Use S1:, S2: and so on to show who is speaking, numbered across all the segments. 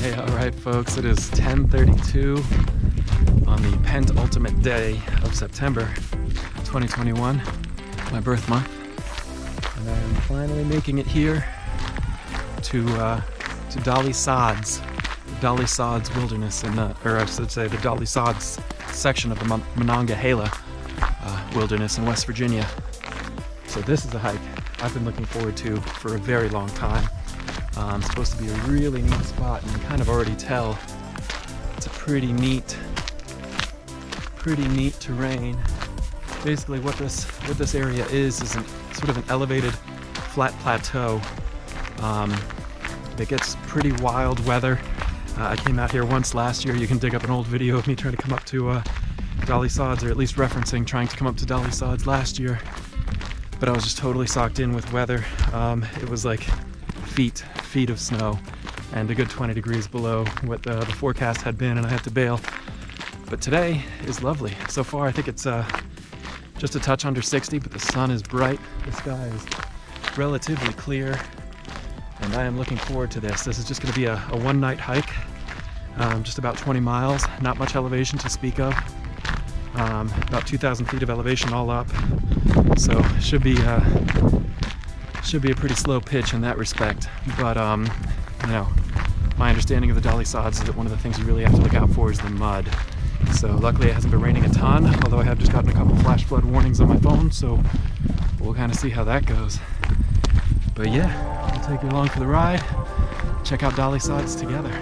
S1: Hey, alright folks, it is 10:32 on the penultimate day of September 2021, my birth month, and I'm finally making it here to Dolly Sods Wilderness, or I should say the Dolly Sods section of the Monongahela Wilderness in West Virginia. So this is a hike I've been looking forward to for a very long time. It's supposed to be a really neat spot, and you can kind of already tell it's a pretty neat terrain. Basically what this area is sort of an elevated flat plateau that gets pretty wild weather. I came out here once last year. You can dig up an old video of me trying to come up to Dolly Sods, or at least referencing trying to come up to Dolly Sods last year, but I was just totally socked in with weather. It was like feet of snow and a good 20 degrees below what the forecast had been, and I had to bail. But today is lovely. So far I think it's just a touch under 60, but the sun is bright, the sky is relatively clear, and I am looking forward to this. This is just going to be a one-night hike, just about 20 miles, not much elevation to speak of, about 2,000 feet of elevation all up, so should be a pretty slow pitch in that respect. But you know, my understanding of the Dolly Sods is that one of the things you really have to look out for is the mud. So luckily it hasn't been raining a ton, although I have just gotten a couple flash flood warnings on my phone, so we'll kind of see how that goes. But yeah, we'll take you along for the ride, check out Dolly Sods together.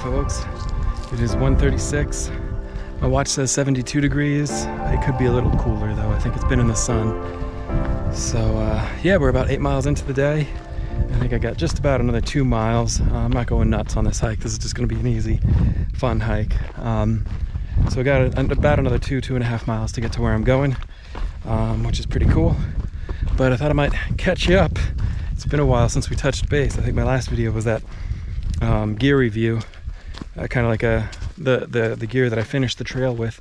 S1: Folks, it is 1:36. My watch says 72 degrees. It could be a little cooler though. I think it's been in the sun. So yeah, we're about 8 miles into the day. I think I got just about another 2 miles. I'm not going nuts on this hike. This is just going to be an easy, fun hike. So I got about another 2.5 miles to get to where I'm going, which is pretty cool. But I thought I might catch you up. It's been a while since we touched base. I think my last video was that gear review. Kind of like the gear that I finished the trail with.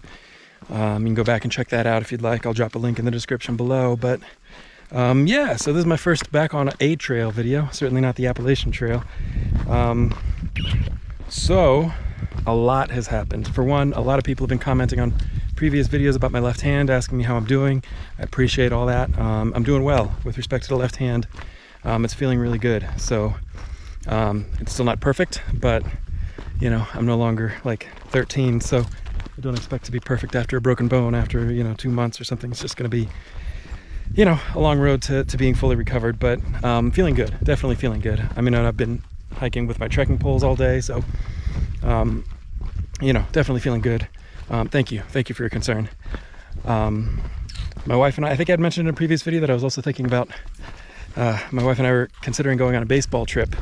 S1: You can go back and check that out if you'd like. I'll drop a link in the description below. But Yeah, so this is my first back on a trail video, certainly not the Appalachian Trail. So a lot has happened. For one, a lot of people have been commenting on previous videos about my left hand, asking me how I'm doing. I appreciate all that. I'm doing well with respect to the left hand. It's feeling really good. So it's still not perfect, but you know, I'm no longer like 13, so I don't expect to be perfect after a broken bone after, you know, 2 months or something. It's just going to be, you know, a long road to being fully recovered, but feeling good, definitely feeling good. I mean, I've been hiking with my trekking poles all day, so you know, definitely feeling good. Thank you for your concern. My wife and I think I'd mentioned in a previous video that I was also thinking about, my wife and I were considering going on a baseball trip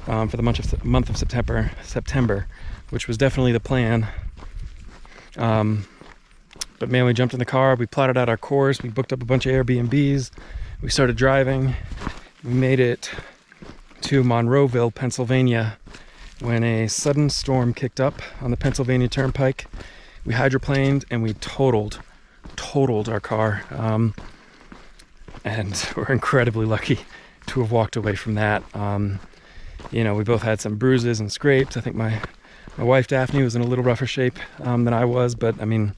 S1: for the month of September, which was definitely the plan. But man, we jumped in the car, we plotted out our course, we booked up a bunch of Airbnbs, we started driving, we made it to Monroeville, Pennsylvania, when a sudden storm kicked up on the Pennsylvania Turnpike. We hydroplaned and we totaled our car, and we're incredibly lucky to have walked away from that. You know, we both had some bruises and scrapes. I think my wife Daphne was in a little rougher shape than I was, but I mean,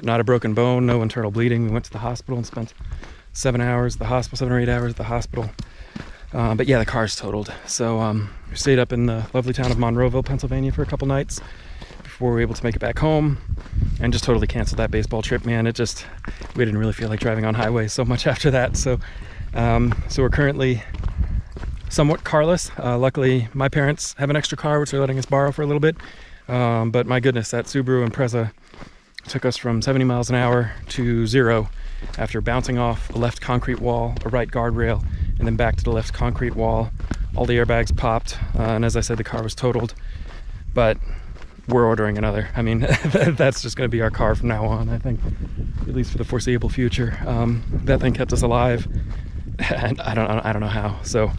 S1: not a broken bone, no internal bleeding. We went to the hospital and spent 7 hours at the hospital, 7 or 8 hours at the hospital. But yeah, the car's totaled. So we stayed up in the lovely town of Monroeville, Pennsylvania for a couple nights before we were able to make it back home, and just totally canceled that baseball trip, man. We didn't really feel like driving on highways so much after that. So we're currently somewhat carless. Luckily, my parents have an extra car, which they're letting us borrow for a little bit. But my goodness, that Subaru Impreza took us from 70 miles an hour to 0 after bouncing off a left concrete wall, a right guardrail, and then back to the left concrete wall. All the airbags popped, and as I said, the car was totaled. But we're ordering another. I mean, that's just going to be our car from now on, I think, at least for the foreseeable future. That thing kept us alive, and I don't know how. So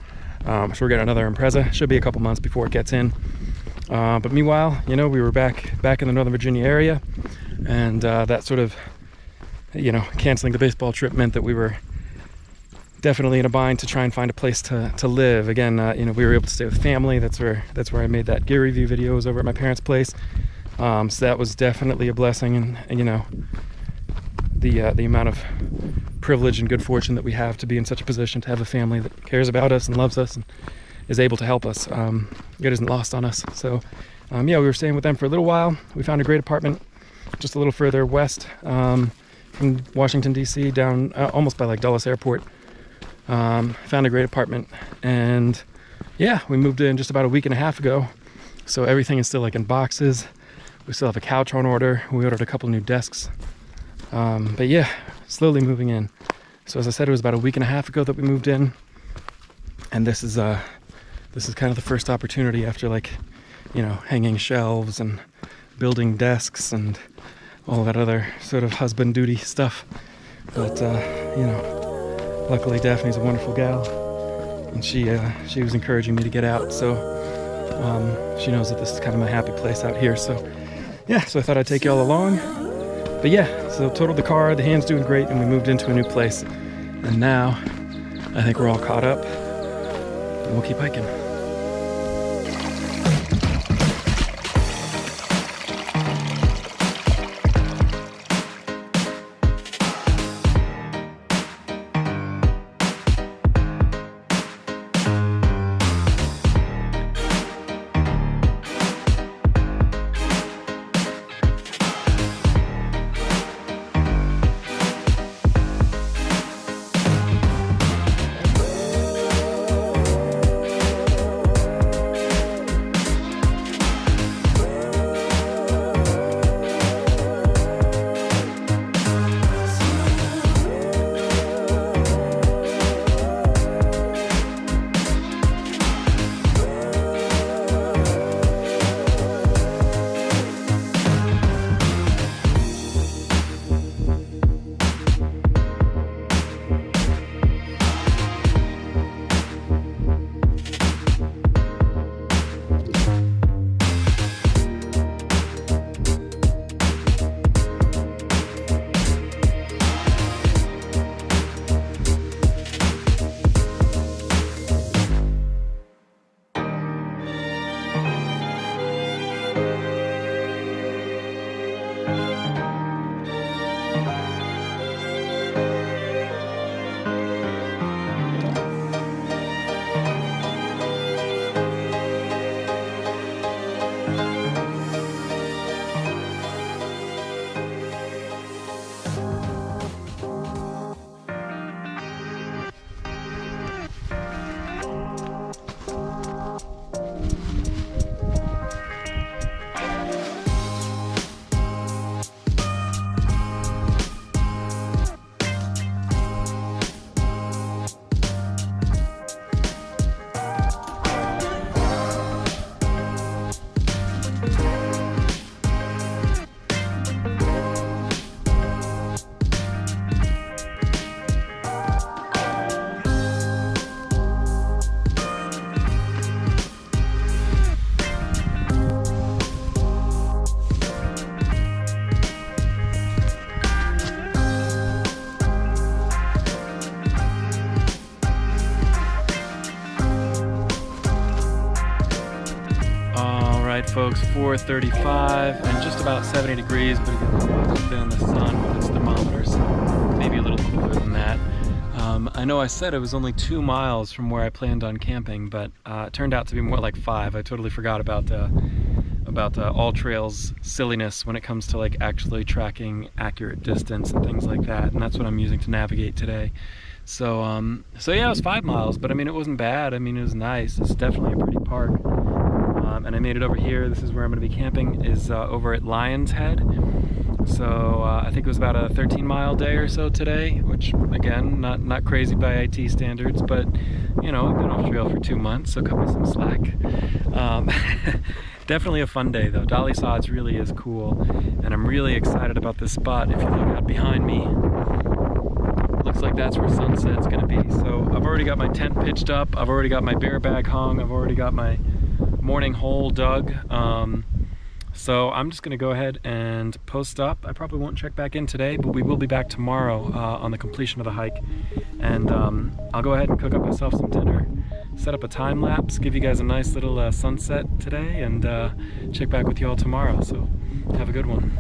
S1: we're getting another Impreza. Should be a couple months before it gets in. But meanwhile, you know, we were back in the Northern Virginia area, and that sort of, you know, canceling the baseball trip meant that we were definitely in a bind to try and find a place to live. Again, you know, we were able to stay with family. That's where I made that gear review video, was over at my parents' place. So that was definitely a blessing, and you know, the amount of privilege and good fortune that we have to be in such a position to have a family that cares about us and loves us and is able to help us. It isn't lost on us. So yeah, we were staying with them for a little while. We found a great apartment just a little further west from Washington, D.C., down almost by like Dulles Airport. Found a great apartment, and yeah, we moved in just about a week and a half ago. So everything is still like in boxes. We still have a couch on order. We ordered a couple new desks. But yeah, slowly moving in. So as I said, it was about a week and a half ago that we moved in, and this is kind of the first opportunity after, like, you know, hanging shelves and building desks and all that other sort of husband duty stuff. But you know, luckily Daphne's a wonderful gal, and she was encouraging me to get out. So she knows that this is kind of my happy place out here. So yeah, so I thought I'd take y'all along. But yeah, so totaled the car, the hand's doing great, and we moved into a new place. And now I think we're all caught up, and we'll keep hiking. right, folks, 4:35 and just about 70 degrees, but again, the watch has been in the sun with its thermometers, maybe a little cooler than that. I know I said it was only 2 miles from where I planned on camping, but it turned out to be more like 5. I totally forgot about all trails silliness when it comes to like actually tracking accurate distance and things like that, and that's what I'm using to navigate today. So yeah, it was 5 miles, but I mean, it wasn't bad. I mean, it was nice. It's definitely a pretty park. And I made it over here. This is where I'm going to be camping, is over at Lion's Head. So I think it was about a 13-mile day or so today, which again, not crazy by IT standards, but you know, I've been off trail for 2 months, so cut me some slack. Definitely a fun day though. Dolly Sods really is cool, and I'm really excited about this spot. If you look out behind me, looks like that's where sunset's gonna be. So I've already got my tent pitched up, I've already got my bear bag hung, I've already got my morning hole dug. So I'm just gonna go ahead and post up. I probably won't check back in today, but we will be back tomorrow on the completion of the hike. And I'll go ahead and cook up myself some dinner, set up a time lapse, give you guys a nice little sunset today, and check back with you all tomorrow. So have a good one.